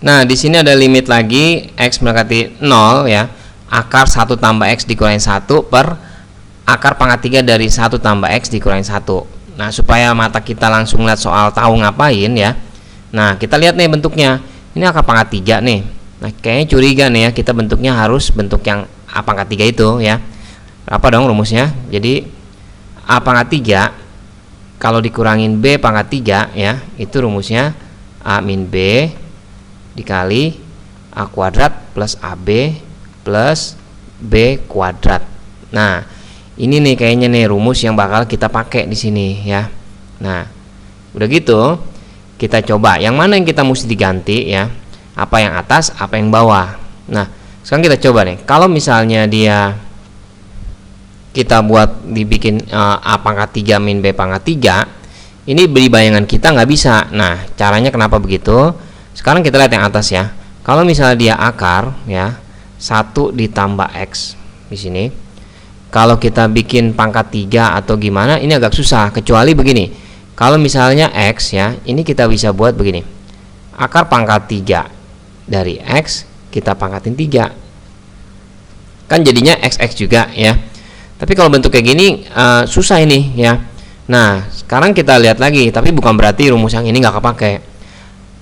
Nah, di sini ada limit lagi X mendekati 0 ya. Akar 1 tambah X dikurangi 1 per akar pangkat 3 dari 1 tambah X dikurangi 1. Nah, supaya mata kita langsung lihat soal tahu ngapain ya. Nah, kita lihat nih bentuknya. Ini akar pangkat 3 nih. Nah, kayaknya curiga nih ya, kita bentuknya harus bentuk yang A pangkat 3 itu ya. Apa dong rumusnya? Jadi A pangkat 3 kalau dikurangin B pangkat 3 ya, itu rumusnya A min B dikali A kuadrat plus AB plus B kuadrat. Nah, ini nih kayaknya nih rumus yang bakal kita pakai di sini ya. Nah, udah gitu kita coba yang mana yang kita mesti diganti ya. Apa yang atas, apa yang bawah. Nah, sekarang kita coba nih. Kalau misalnya kita buat dibikin A pangkat 3 min B pangkat 3, ini beri bayangan kita nggak bisa. Nah, caranya kenapa begitu? Sekarang kita lihat yang atas ya. Kalau misalnya dia akar ya 1 ditambah X di sini. Kalau kita bikin pangkat 3 atau gimana, ini agak susah, kecuali begini. Kalau misalnya X ya, ini kita bisa buat begini. Akar pangkat 3 dari X kita pangkatin 3. Kan jadinya XX juga ya. Tapi kalau bentuk kayak gini susah ini ya. Nah, sekarang kita lihat lagi, tapi bukan berarti rumus yang ini nggak kepake.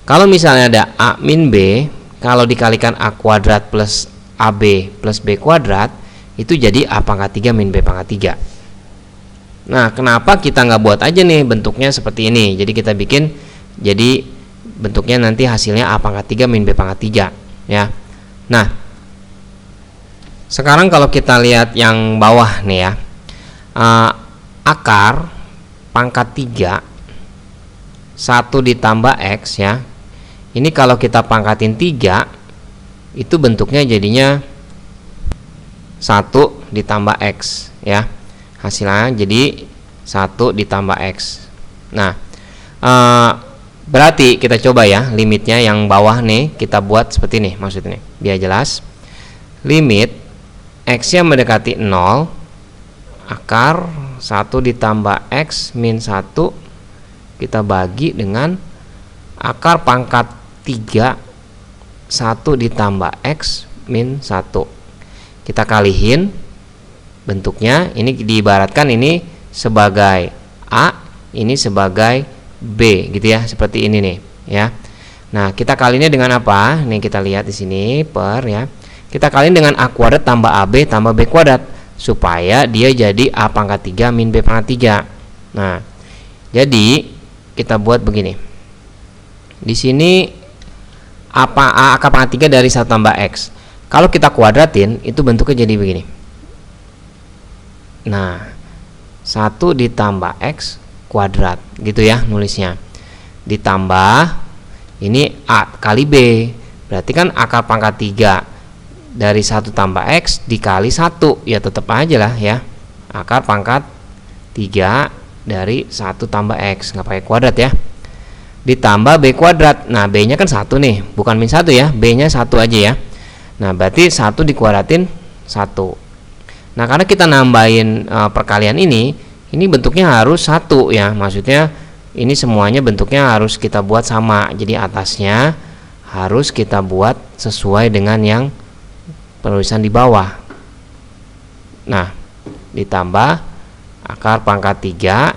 Kalau misalnya ada A min B, kalau dikalikan A kuadrat plus AB plus B kuadrat, itu jadi A pangkat 3 min B pangkat 3. Nah, kenapa kita nggak buat aja nih bentuknya seperti ini? Jadi kita bikin, jadi bentuknya nanti hasilnya A pangkat 3 min B pangkat 3 ya. Nah, sekarang kalau kita lihat yang bawah nih ya, akar pangkat 3 1 ditambah X ya. Ini kalau kita pangkatin 3, itu bentuknya jadinya 1 ditambah X ya. Hasilnya jadi 1 ditambah X. Nah, berarti kita coba ya limitnya yang bawah nih, kita buat seperti ini maksudnya biar jelas. Limit X nya mendekati 0, akar 1 ditambah X min 1 kita bagi dengan akar pangkat 3 1 ditambah X min 1. Kita kalihin bentuknya, ini diibaratkan ini sebagai A, ini sebagai B gitu ya, seperti ini nih ya. Nah, kita kalinya dengan apa? Nih kita lihat di sini per ya. Kita kaliin dengan A kuadrat tambah AB tambah B kuadrat supaya dia jadi A pangkat 3 min B pangkat 3. Nah, jadi kita buat begini. Di sini A akar pangkat 3 dari 1 tambah X. Kalau kita kuadratin itu bentuknya jadi begini. Nah, 1 ditambah X kuadrat gitu ya nulisnya. Ditambah ini A kali B. Berarti kan akar pangkat 3 dari 1 tambah X dikali 1. Ya tetap aja lah ya. Akar pangkat 3 dari 1 tambah X, nggak pakai kuadrat ya. Ditambah B kuadrat. Nah, B nya kan 1 nih, bukan min 1 ya, B nya 1 aja ya. Nah, berarti 1 dikuadratin 1. Nah, karena kita nambahin perkalian ini bentuknya harus 1 ya. Maksudnya ini semuanya bentuknya harus kita buat sama. Jadi atasnya harus kita buat sesuai dengan yang penulisan di bawah. Nah, ditambah akar pangkat 3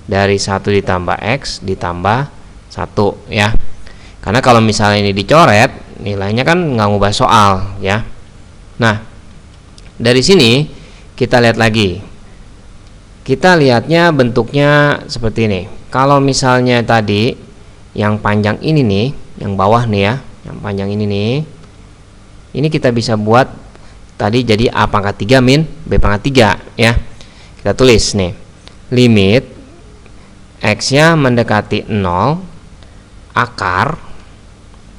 dari 1 ditambah X ditambah 1 ya. Karena kalau misalnya ini dicoret, nilainya kan nggak ngubah soal ya. Nah, dari sini kita lihat lagi. Kita lihatnya bentuknya seperti ini. Kalau misalnya tadi yang panjang ini nih, yang bawah nih ya, yang panjang ini nih, ini kita bisa buat tadi jadi A pangkat 3 min B pangkat 3 ya. Kita tulis nih, limit X nya mendekati 0, akar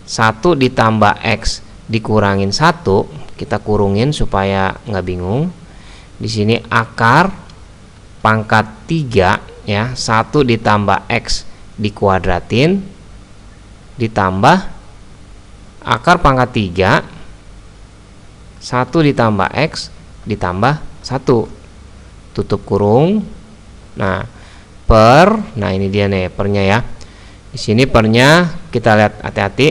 1 ditambah X dikurangin 1, kita kurungin supaya nggak bingung. Di sini akar pangkat 3 ya, 1 ditambah X dikuadratin ditambah akar pangkat 3 1 ditambah X ditambah 1, tutup kurung. Nah, nah ini dia nih pernya ya. Di sini pernya kita lihat hati-hati.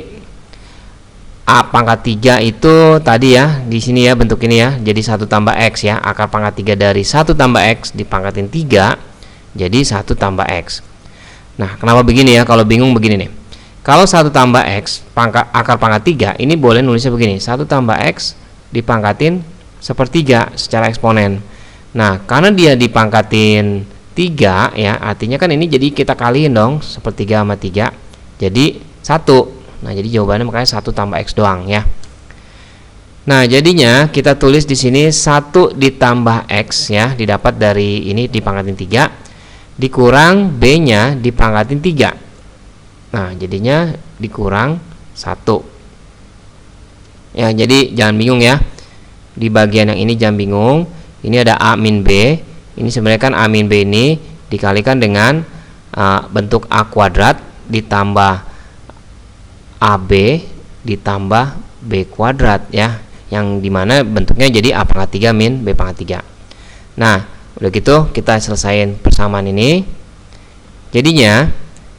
A pangkat 3 itu tadi ya, di sini ya bentuk ini ya, jadi 1 tambah X ya. Akar pangkat 3 dari 1 tambah X dipangkatin 3 jadi 1 tambah X. Nah, kenapa begini ya? Kalau bingung begini nih. Kalau 1 tambah X akar pangkat 3, ini boleh nulisnya begini, 1 tambah X dipangkatin sepertiga secara eksponen. Nah, karena dia dipangkatin 3 ya, artinya kan ini jadi kita kaliin dong, sepertiga sama 3 jadi 1. Nah, jadi jawabannya makanya 1 tambah X doang ya. Nah, jadinya kita tulis di sini 1 ditambah X ya, didapat dari ini dipangkatin 3 dikurang B-nya dipangkatin 3. Nah, jadinya dikurang 1. Ya, jadi jangan bingung ya. Di bagian yang ini jangan bingung. Ini ada A min B. Ini sebenarnya kan A min B ini dikalikan dengan bentuk A kuadrat ditambah AB ditambah B kuadrat ya, yang dimana bentuknya jadi A pangkat 3 min B pangkat 3. Nah, udah gitu kita selesaiin persamaan ini. Jadinya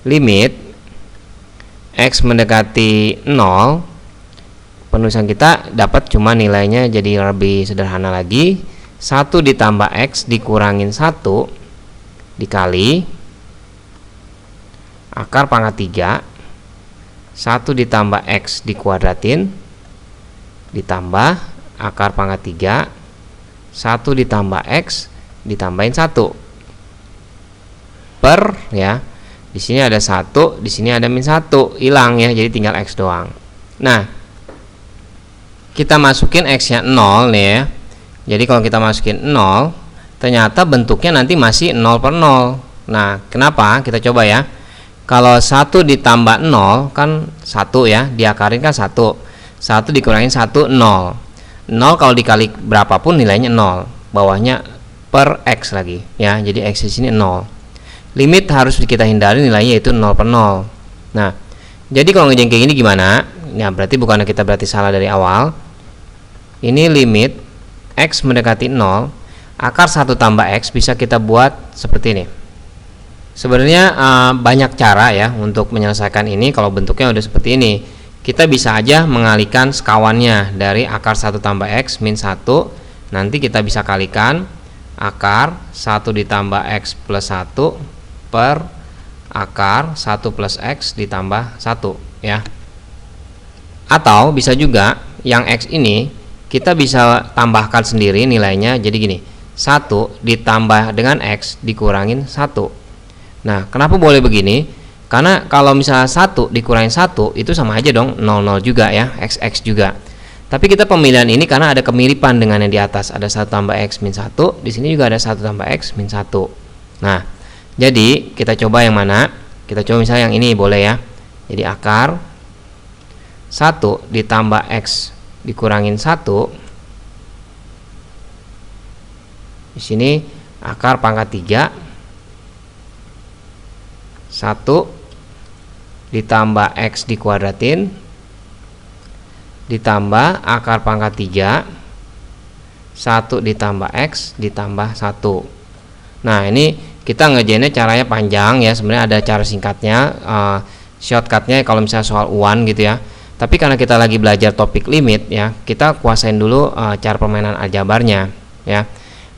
limit X mendekati 0, penulisan kita dapat cuma nilainya jadi lebih sederhana lagi, 1 ditambah X dikurangin 1 dikali akar pangkat 3, 1 ditambah X dikuadratin ditambah akar pangkat 3, 1 ditambah X ditambahin 1 per ya, di sini ada 1, di sini ada min 1, hilang ya, jadi tinggal X doang. Nah, kita masukin X nya 0 nih ya. Jadi kalau kita masukin 0, ternyata bentuknya nanti masih 0 per 0. Nah, kenapa? Kita coba ya. Kalau 1 ditambah 0 kan 1 ya, diakarin kan 1. 1 dikurangin 1, 0. 0 kalau dikali berapapun nilainya 0. Bawahnya per X lagi ya. Jadi X di sini 0. Limit harus kita hindari nilainya itu 0 per 0. Nah, jadi kalau ngejeng kayak gini gimana? Ya, berarti bukannya kita berarti salah dari awal. Ini limit X mendekati 0, akar 1 tambah X bisa kita buat seperti ini. Sebenarnya banyak cara ya untuk menyelesaikan ini. Kalau bentuknya udah seperti ini, kita bisa aja mengalihkan sekawannya dari akar 1 tambah X min 1. Nanti kita bisa kalikan akar 1 ditambah X plus 1 per akar 1 plus X ditambah 1 ya. Atau bisa juga yang X ini kita bisa tambahkan sendiri nilainya, jadi gini, 1 ditambah dengan X dikurangin 1. Nah, kenapa boleh begini? Karena kalau misalnya 1 dikurangin 1 itu sama aja dong 00 juga ya, XX juga. Tapi kita pemilihan ini karena ada kemiripan dengan yang di atas, ada 1 tambah X min 1, di sini juga ada 1 tambah X min 1. Nah, jadi kita coba yang mana? Kita coba misalnya yang ini boleh ya. Jadi akar 1 ditambah X dikurangin 1, di sini akar pangkat 3, 1 ditambah X dikuadratin ditambah akar pangkat 3, 1 ditambah X ditambah 1. Nah, ini kita ngerjainnya caranya panjang ya, sebenarnya ada cara singkatnya, shortcutnya kalau misalnya soal UAN gitu ya. Tapi karena kita lagi belajar topik limit ya, kita kuasain dulu cara permainan aljabarnya ya.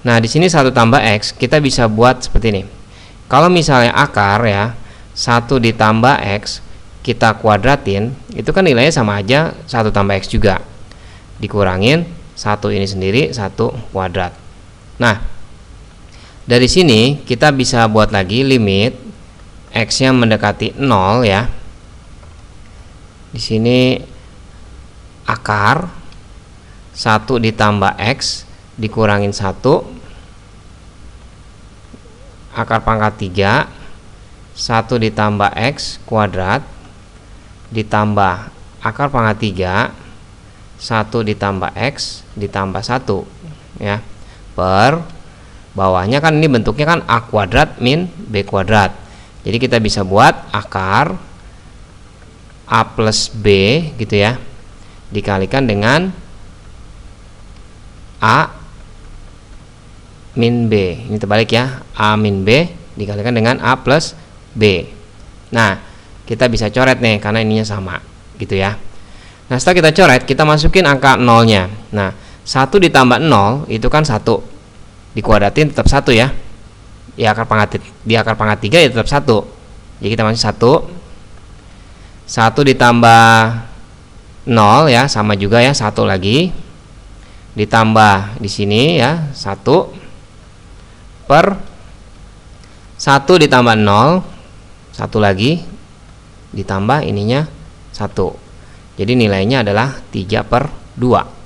Nah, di sini 1 tambah X kita bisa buat seperti ini. Kalau misalnya akar ya 1 ditambah X kita kuadratin, itu kan nilainya sama aja 1 tambah X juga, dikurangin 1 ini sendiri 1 kuadrat. Nah, dari sini kita bisa buat lagi limit X nya mendekati 0 ya. Di sini akar 1 ditambah X dikurangin 1 akar pangkat 3, 1 ditambah X kuadrat ditambah akar pangkat 3, 1 ditambah X ditambah 1 ya, per bawahnya kan ini bentuknya kan A kuadrat min B kuadrat. Jadi kita bisa buat akar A plus B gitu ya, dikalikan dengan A min B. Ini terbalik ya, A min B dikalikan dengan A plus B. Nah, kita bisa coret nih karena ininya sama gitu ya. Nah, setelah kita coret, kita masukin angka nolnya. Nah, 1 ditambah 0 itu kan 1. Dikuadratin tetap 1 ya. Di akar pangkat 3 ya tetap 1. Jadi kita masuk 1. 1 ditambah 0 ya, sama juga ya, 1 lagi. Ditambah di sini ya, 1 per 1 ditambah 0, 1 lagi ditambah ininya 1. Jadi nilainya adalah 3/2.